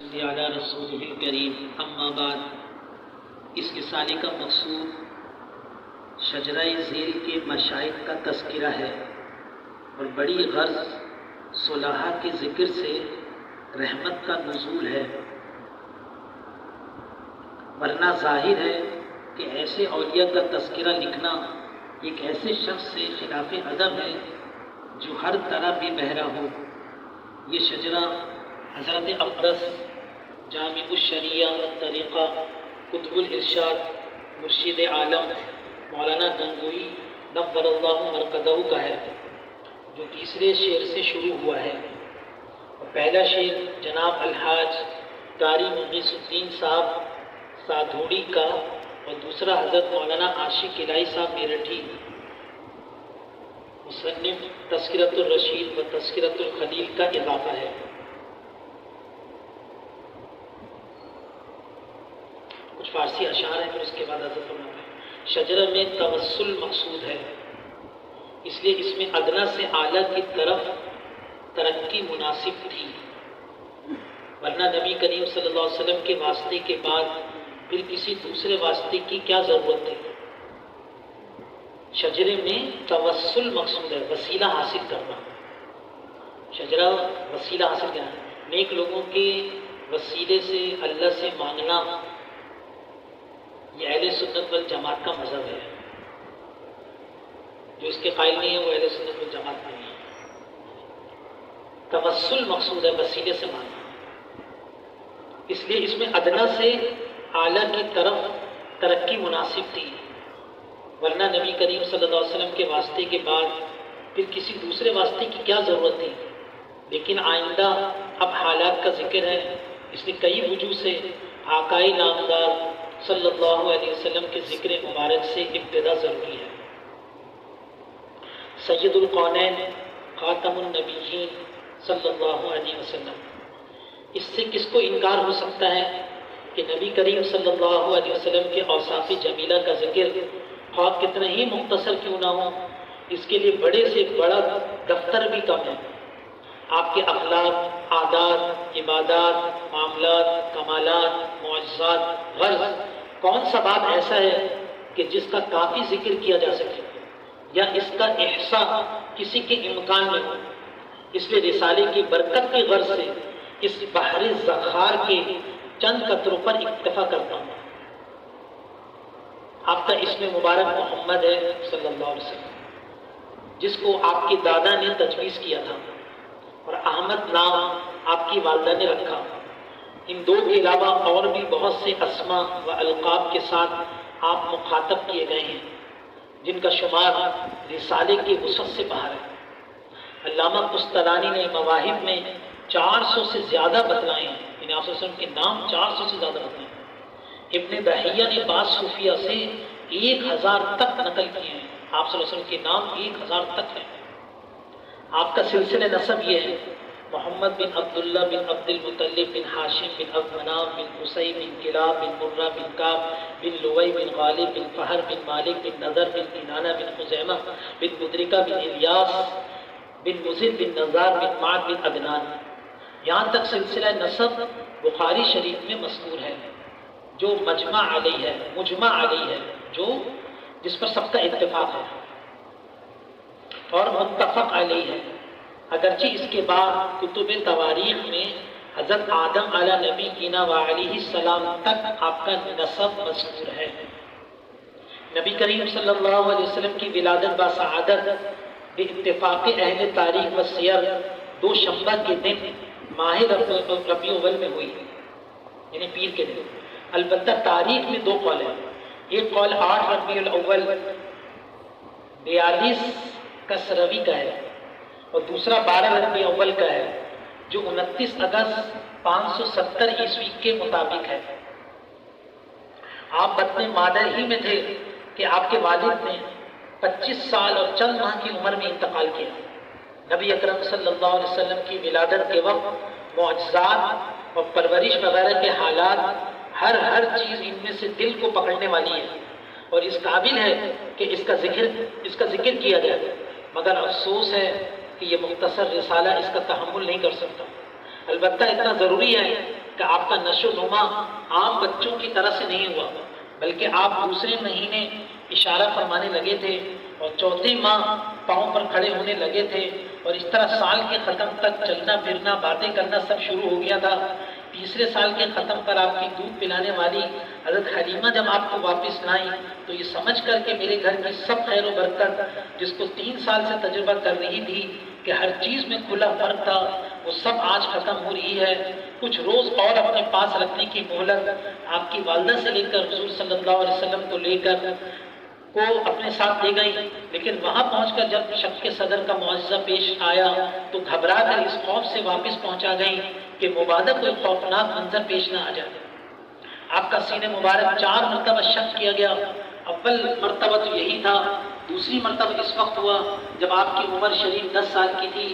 علی رسول الکریم اما بعد، اس رسالے کا مقصود شجرہ ذیل کے مشائخ کا تذکرہ ہے اور بڑی غرض صلحاء کے ذکر سے رحمت کا نزول ہے، ورنہ ظاہر ہے کہ ایسے اولیاء کا تذکرہ لکھنا ایک ایسے شخص سے خلاف ادب ہے جو ہر طرح بے بہرا ہو۔ یہ شجرہ حضرت اقدس جامع الشریعہ طریقہ قطب الارشاد مرشد عالم مولانا گنگوئی نور اللہ مرقدہ کا ہے، جو تیسرے شعر سے شروع ہوا ہے۔ اور پہلا شعر جناب الحاج قاری مغیث الدین صاحب سادھوڑی کا اور دوسرا حضرت مولانا عاشق الہی صاحب میرٹھی مصنف تذکرۃ الرشید و تذکرۃ الخلیل کا اضافہ ہے۔ کچھ فارسی اشعار ہیں، پھر اس کے بعد حضرت فرماتے ہیں شجرہ میں توسل مقصود ہے، اس لیے اس میں ادنا سے اعلیٰ کی طرف ترقی مناسب تھی، ورنہ نبی کریم صلی اللہ علیہ وسلم کے واسطے کے بعد پھر کسی دوسرے واسطے کی کیا ضرورت تھی۔ شجرے میں توسل مقصود ہے، وسیلہ حاصل کرنا۔ شجرہ وسیلہ حاصل کرنا، نیک لوگوں کے وسیلے سے اللہ سے مانگنا، یہ اہل سنت والجماعت کا مذہب ہے۔ جو اس کے قائل نہیں ہے وہ اہل سنت والجماعت نہیں ہے۔ توسل مقصود ہے، وسیلے سے مانگنا، اس لیے اس میں ادنا سے اعلیٰ کی طرف ترقی مناسب تھی، ورنہ نبی کریم صلی اللہ علیہ وسلم کے واسطے کے بعد پھر کسی دوسرے واسطے کی کیا ضرورت تھی۔ لیکن آئندہ اب حالات کا ذکر ہے، اس لیے کئی وجوہ سے آقائی نامدار صلی اللہ علیہ وسلم کے ذکر مبارک سے ابتدا ضروری ہے۔ سید القونین خاتم النبیین صلی اللہ علیہ وسلم، اس سے کس کو انکار ہو سکتا ہے کہ نبی کریم صلی اللہ علیہ وسلم کے اوصاف جمیلہ کا ذکر خواہ کتنا ہی مختصر کیوں نہ ہو، اس کے لیے بڑے سے بڑا دفتر بھی کم ہے۔ آپ کے اخلاق، عادات، عبادات، معاملات، کمالات، معجزات، غرض کون سا بات ایسا ہے کہ جس کا کافی ذکر کیا جا سکے یا اس کا احصاء کسی کے امکان میں ہو۔ اس لیے رسالے کی برکت کی غرض سے اس بحر ذخار کے چند قطروں پر اکتفا کرتا ہوں۔ آپ کا اسم مبارک محمد ہے صلی اللہ علیہ وسلم، جس کو آپ کے دادا نے تجویز کیا تھا، اور احمد نام آپ کی والدہ نے رکھا۔ ان دو کے علاوہ اور بھی بہت سے اسماء و القاب کے ساتھ آپ مخاطب کیے گئے ہیں، جن کا شمار رسالے کے وسعت سے باہر ہے۔ علامہ قسطلانی نے مواہب میں 400 سے زیادہ بتلائے ہیں، یعنی آپ صلی اللہ علیہ وسلم کے نام 400 سے زیادہ بتلائے ہیں۔ ابن دہیہ نے بعض صوفیہ سے 1000 تک نقل کیے ہیں، آپ صلی اللہ علیہ وسلم کے نام 1000 تک ہیں۔ آپ کا سلسلہ نسب یہ ہے: محمد بن عبداللہ بن عبد المطلب بن ہاشم بن عبد مناف بن قصی بن کلاب بن مرہ بن کعب بن لوی بن غالب بن فہر بن مالک بن نضر بن کنانہ بن خزیمہ بن مدرکہ بن الیاس بن مزر بن نزار بن معد بن عدنان۔ یہاں تک سلسلہ نسب بخاری شریف میں مذکور ہے، جو مجمع علیہ ہے، جو جس پر سب کا اتفاق ہے اور متفق علیہ ہے۔ اگرچہ اس کے بعد کتب تواریخ میں حضرت آدم علیہ نبی کینا و علیہ السلام تک آپ کا نسب مذکور ہے۔ نبی کریم صلی اللہ علیہ وسلم کی ولادت بسعادت باتفاق اہل تاریخ و سیر دوشنبہ کے دن ماہ ربیع الاول میں ہوئی، یعنی پیر کے دن۔ البتہ تاریخ میں دو قول ہیں، ایک قول 8 ربیع الاول 42 کسروی کا ہے، اور دوسرا 12 ربیع اول کا ہے، جو 29 اگست 570 عیسوی کے مطابق ہے۔ آپ بطن مادر ہی میں تھے کہ آپ کے والد نے 25 سال اور چند ماہ کی عمر میں انتقال کیا۔ نبی اکرم صلی اللہ علیہ وسلم کی ولادت کے وقت معجزات اور پرورش وغیرہ کے حالات، ہر چیز ان میں سے دل کو پکڑنے والی ہے اور اس قابل ہے کہ اس کا ذکر کیا جائے، مگر افسوس ہے کہ یہ مختصر رسالہ اس کا تحمل نہیں کر سکتا۔ البتہ اتنا ضروری ہے کہ آپ کا نشو و نما عام بچوں کی طرح سے نہیں ہوا، بلکہ آپ دوسرے مہینے اشارہ فرمانے لگے تھے اور چوتھے ماہ پاؤں پر کھڑے ہونے لگے تھے، اور اس طرح سال کے ختم تک چلنا پھرنا باتیں کرنا سب شروع ہو گیا تھا۔ تیسرے سال کے ختم پر آپ کی دودھ پلانے والی حضرت حلیمہ جب آپ کو واپس لائیں تو یہ سمجھ کر کہ میرے گھر کی سب خیر و برکت جس کو 3 سال سے تجربہ کر رہی تھی کہ ہر چیز میں کھلا فرق تھا، وہ سب آج ختم ہو رہی ہے۔ کچھ روز اور اپنے پاس رکھنے کی مہلت آپ کی والدہ سے لے کر حضور صلی اللہ علیہ وسلم کو لے کر کو اپنے ساتھ لے گئی، لیکن وہاں پہنچ کر جب شق صدر کا معجزہ پیش آیا تو گھبرا کر اس خوف سے واپس پہنچا گئی کہ مبادہ کوئی خوفناک منظر پیش نہ آ جائے۔ آپ کا سینہ مبارک 4 مرتبہ شق کیا گیا۔ اول مرتبہ تو یہی تھا، دوسری مرتبہ اس وقت ہوا جب آپ کی عمر شریف 10 سال کی تھی،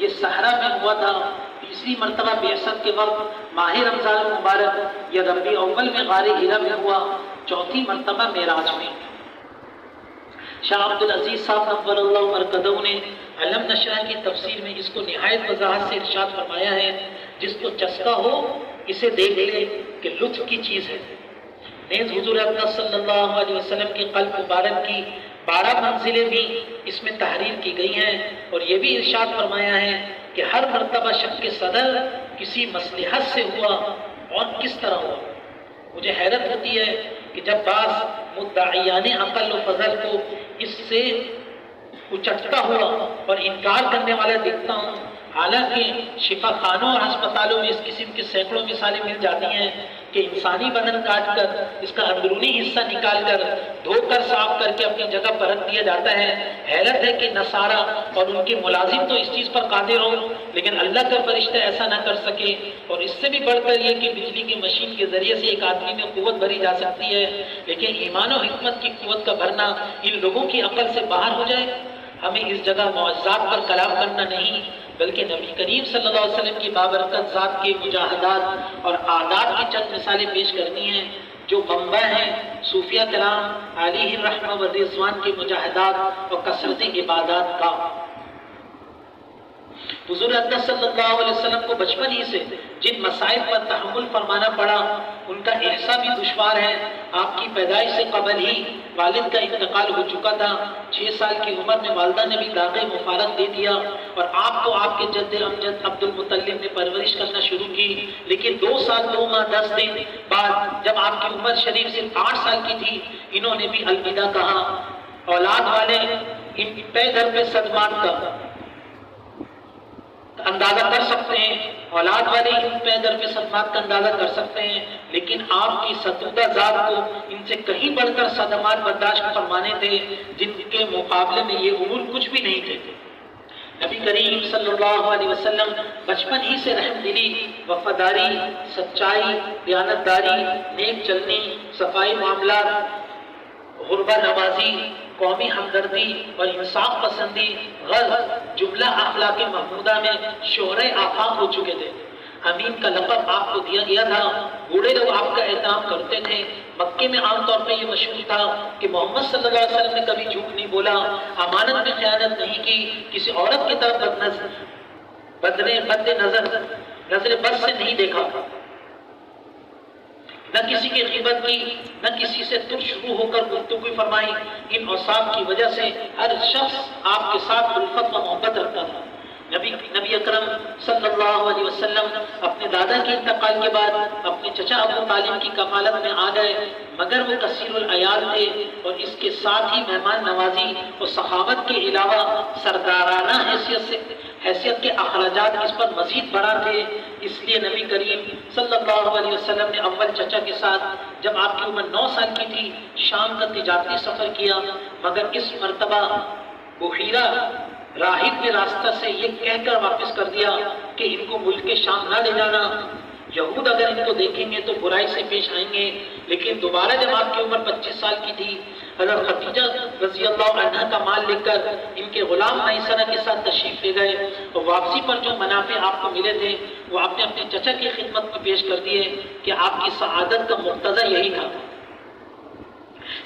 یہ صحرا میں ہوا تھا۔ تیسری مرتبہ بعثت کے وقت ماہ رمضان المبارک یا ربیع اول میں غار ہرا میں ہوا۔ چوتھی مرتبہ معراج میں۔ شاہ عبدالعزیز صاحب نور اللہ مرکزہ نے علم نشرہ کی تفسیر میں اس کو نہایت وضاحت سے ارشاد فرمایا ہے، جس کو چسکا ہو اسے دیکھ لے کہ لطف کی چیز ہے۔ نیز حضور اکرم صلی اللہ علیہ وسلم کے قلب مبارک کی 12 منزلیں بھی اس میں تحریر کی گئی ہیں، اور یہ بھی ارشاد فرمایا ہے کہ ہر مرتبہ شق صدر کسی مصلحت سے ہوا اور کس طرح ہوا۔ مجھے حیرت ہوتی ہے کہ جب بعض مدعیان عقل و فضل کو اس سے اچٹتا ہوا اور انکار کرنے والا دیکھتا ہوں، حالانکہ شفا خانوں اور ہسپتالوں میں اس قسم کی سینکڑوں مثالیں مل جاتی ہیں کہ انسانی بدن کاٹ کر اس کا اندرونی حصہ نکال کر دھو کر صاف کر کے اپنی جگہ پر رکھ دیا جاتا ہے۔ حیرت ہے کہ نصارہ اور ان کے ملازم تو اس چیز پر قادر ہوں، لیکن اللہ کا فرشتہ ایسا نہ کر سکے۔ اور اس سے بھی بڑھ کر یہ کہ بجلی کی مشین کے ذریعے سے ایک آدمی میں قوت بھری جا سکتی ہے، لیکن ایمان و حکمت کی قوت کا بھرنا ان لوگوں کی عقل سے باہر ہو جائے۔ ہمیں اس جگہ معجزات پر کلام کرنا نہیں، بلکہ نبی کریم صلی اللہ علیہ وسلم کی بابرکت ذات کے مجاہدات اور عادات کی چند مثالیں پیش کرنی ہیں جو منبع ہیں صوفیہ کرام علیہ الرحمہ و رضوان کے مجاہدات اور کثرت عبادات کا۔ حضور اکرم صلی اللہ علیہ وسلم کو بچپن ہی سے جن مسائل پر تحمل فرمانا پڑا ان کا احساس بھی دشوار ہے۔ آپ کی پیدائش سے قبل ہی والد کا انتقال ہو چکا تھا۔ 6 سال کی عمر میں والدہ نے بھی داغ مفارقت دے دیا اور آپ کو آپ کے جد امجد عبد المطلب نے پرورش کرنا شروع کی، لیکن 2 سال 2 ماہ 10 دن بعد جب آپ کی عمر شریف صرف 8 سال کی تھی، انہوں نے بھی الوداع کہا۔ اولاد والے ان پے در پہ صدمات کا اندازہ کر سکتے ہیں، اولاد والے ان پے در پہ صدمات کا اندازہ کر سکتے ہیں، لیکن آپ کی ستودہ ذات کو ان سے کہیں بڑھ کر صدمات برداشت فرمانے تھے جن کے مقابلے میں یہ امور کچھ بھی نہیں تھے۔ نبی کریم صلی اللہ علیہ وسلم بچپن ہی سے رحم دلی، وفاداری، سچائی، دیانتداری، نیک چلنی، صفائی معاملات، غربہ نوازی، قومی ہمدردی اور انصاف پسندی غرض جملہ اخلاق محمودہ میں شہرۂ آفاق ہو چکے تھے۔ امین کا لقب آپ کو دیا گیا تھا، بوڑھے لوگ آپ کا احترام کرتے تھے۔ مکے میں عام طور پہ یہ مشہور تھا کہ محمد صلی اللہ علیہ وسلم نے کبھی جھوٹ نہیں بولا، امانت میں خیانت نہیں کی، کسی عورت کی طرف بد نظر بد سے نہیں دیکھا، نہ کسی کی غیبت کی، نہ کسی سے تر شروع ہو کر گفتگو فرمائی۔ ان اوصاف کی وجہ سے ہر شخص آپ کے ساتھ الفت و محبت رکھتا تھا۔ نبی اکرم صلی اللہ علیہ وسلم اپنے دادا کے انتقال کے بعد اپنے چچا ابو طالب کی کفالت میں آ گئے، مگر وہ کثیر العیال تھے اور اس کے ساتھ ہی مہمان نوازی اور سخاوت کے علاوہ سردارانہ حیثیت کے اخراجات اس پر مزید بڑھا تھے۔ اس لیے نبی کریم صلی اللہ علیہ وسلم نے اول چچا کے ساتھ جب آپ کی عمر 9 سال کی تھی شام کا تجارتی سفر کیا، مگر اس مرتبہ بحیرہ راہب نے راستہ سے یہ کہہ کر واپس کر دیا کہ ان کو ملک شام نہ لے جانا، یہود اگر ان کو دیکھیں گے تو برائی سے پیش آئیں گے۔ لیکن دوبارہ جب آپ کی عمر 25 سال کی تھی، حضرت خدیجہ رضی اللہ عنہ کا مال لے کر ان کے غلام میسرہ کے ساتھ تشریف لے گئے اور واپسی پر جو منافع آپ کو ملے تھے وہ آپ نے اپنے چچا کی خدمت میں پیش کر دیے کہ آپ کی سعادت کا مقتضی یہی تھا۔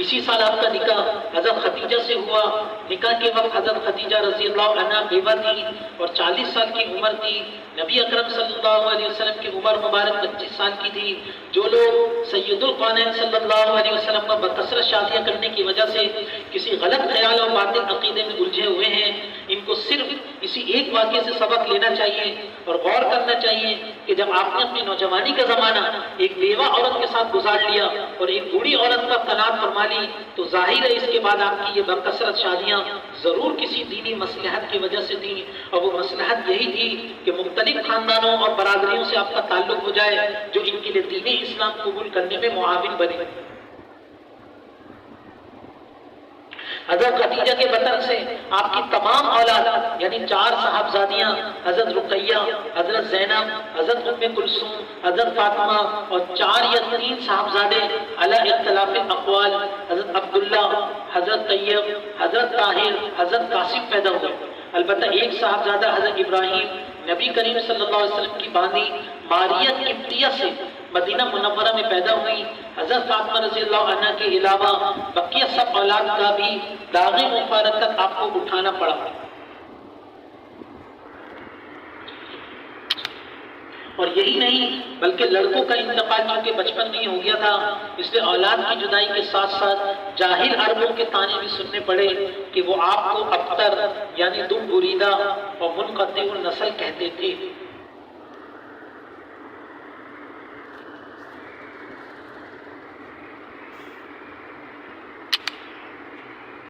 اسی سال آپ کا نکاح حضرت خدیجہ سے ہوا. نکاح کے وقت حضرت خدیجہ رضی اللہ عنہا بیوہ تھی اور 40 سال کی عمر تھی. نبی اکرم صلی اللہ علیہ وسلم کی عمر مبارک 25 سال کی تھی. جو لوگ سید القونین صلی اللہ علیہ وسلم کا بکثرت شادیاں کرنے کی وجہ سے کسی غلط خیال اور باطل عقیدے میں الجھے ہوئے ہیں، ان کو صرف اسی ایک واقعے سے سبق لینا چاہیے اور غور کرنا چاہیے کہ جب آپ نے اپنی نوجوانی کا زمانہ ایک بیوہ عورت کے ساتھ گزار لیا اور ایک بوڑھی عورت کا طلاق فرما لی، تو ظاہر ہے اس کے بعد آپ کی یہ بکثرت شادیاں ضرور کسی دینی مصلحت کی وجہ سے تھیں، اور وہ مصلحت یہی تھی کہ مختلف خاندانوں اور برادریوں سے آپ کا تعلق ہو جائے جو ان کے لیے دین اسلام قبول کرنے میں معاون بنے. حضرت خدیجہ کے بطن سے آپ کی تمام اولاد یعنی 4 صاحبزادیاں حضرت رقیہ، حضرت زینب، حضرت ام کلثوم، حضرت فاطمہ اور 4 یا 3 صاحبزادے علی اختلاف اقوال حضرت عبداللہ، حضرت طیب، حضرت طاہر، حضرت قاسم پیدا ہوئے. البتہ ایک صاحبزادہ حضرت ابراہیم نبی کریم صلی اللہ علیہ وسلم کی بانی ماریہ قبطیہ سے مدینہ منورہ میں پیدا ہوئی. حضرت فاطمہ رضی اللہ عنہ کے علاوہ بقیہ سب اولاد کا بھی داغ مفارقت آپ کو اٹھانا پڑا. اور یہی نہیں بلکہ لڑکوں کا انتقال چونکہ بچپن میں ہی ہو گیا تھا، اس لیے اولاد کی جدائی کے ساتھ ساتھ جاہل عربوں کے طعنے بھی سننے پڑے کہ وہ آپ کو ابتر یعنی دم بریدہ اور منقطع النسل کہتے تھے.